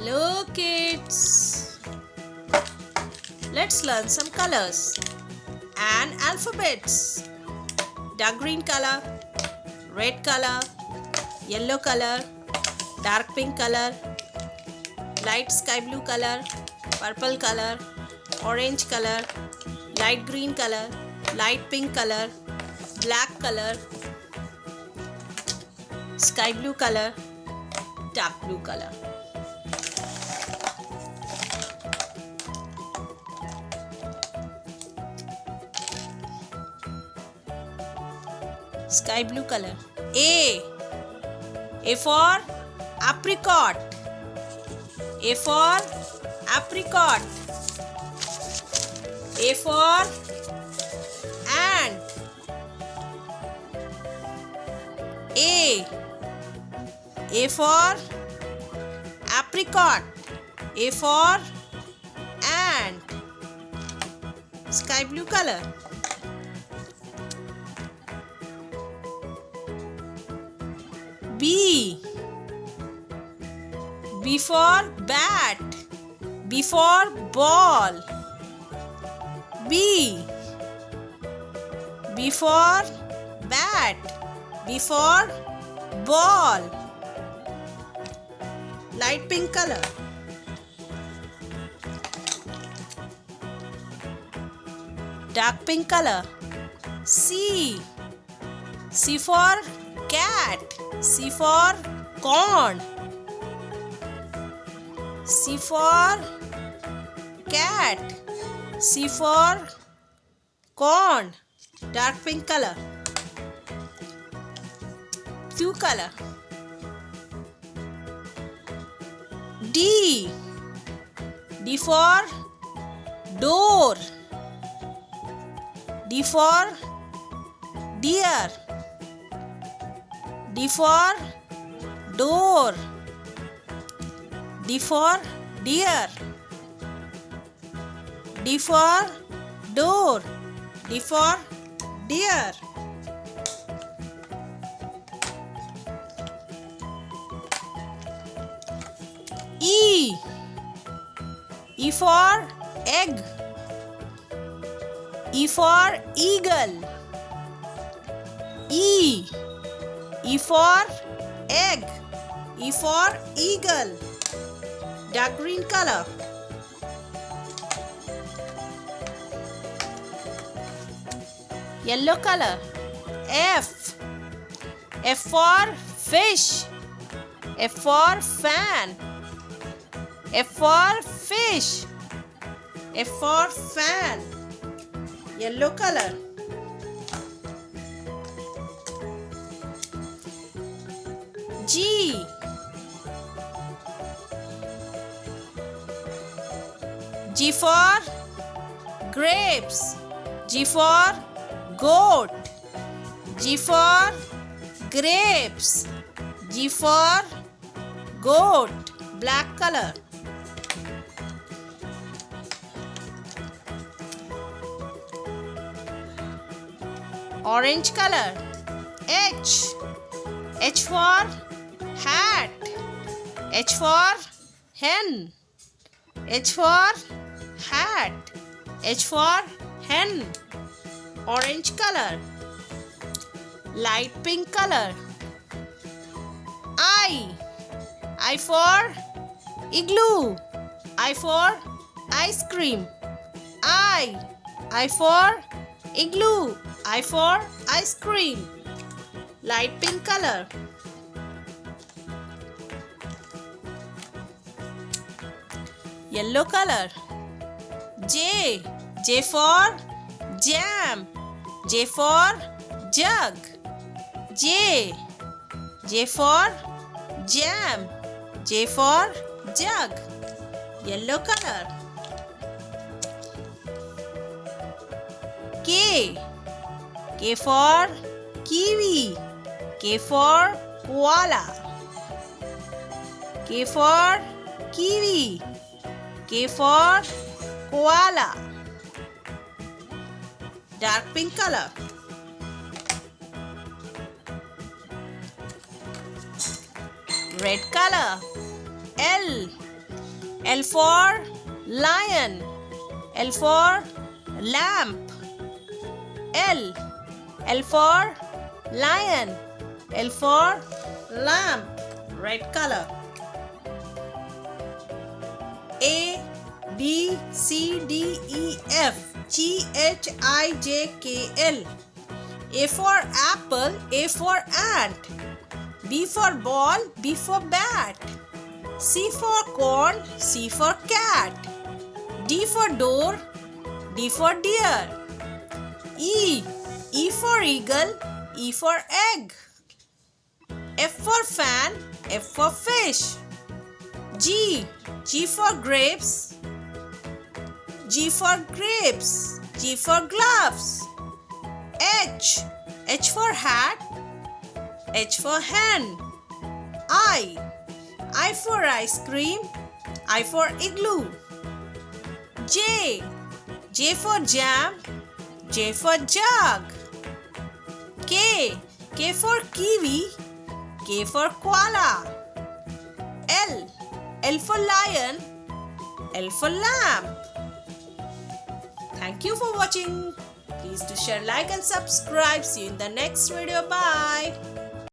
Hello kids! Let's learn some colors and alphabets. Dark green color, red color, yellow color, dark pink color, light sky blue color, purple color, orange color, light green color, light pink color, black color, sky blue color, dark blue color. Sky blue color. A for apricot. A for apricot. A for ant. A for apricot. A for ant. Sky blue color. B for bat. B for ball. B for bat. B for ball. Light pink color. Dark pink color. C for cat. C for corn. C for cat. C for corn. Dark pink color. Q color. D for door. D for deer. D for door. D for deer. D for door. D for deer. E for egg. E for eagle. E for egg. E for eagle. Dark green color. Yellow color. F for fish. F for fan. F for fish. F for fan. Yellow color. G for grapes. G for goat. G for grapes. G for goat. Black color. Orange color. H for hat. H for hen. H for hat. H for hen. Orange color. Light pink color. I for igloo. I for ice cream. I for igloo. I for ice cream. Light pink color. Yellow color. J for jam. J for jug. J for jam. J for jug. Yellow color. K for kiwi. K for koala. K for kiwi. K for koala. Dark pink color. Red color. L L for lion. L for lamp. L. L for lion. L for lamp. Red color. A, B, C, D, E, F, G, H, I, J, K, L. A for apple, A for ant. B for ball, B for bat. C for corn, C for cat. D for door, D for deer. E, E for eagle, E for egg. F for fan, F for fish. G, G for grapes, G for grapes, G for gloves. H, H for hat, H for hen. I for ice cream, I for igloo. J, J for jam, J for jug. K, K for kiwi, K for koala. L, L for lion, L for lamp. Thank you for watching. Please do share, like and subscribe. See you in the next video. Bye.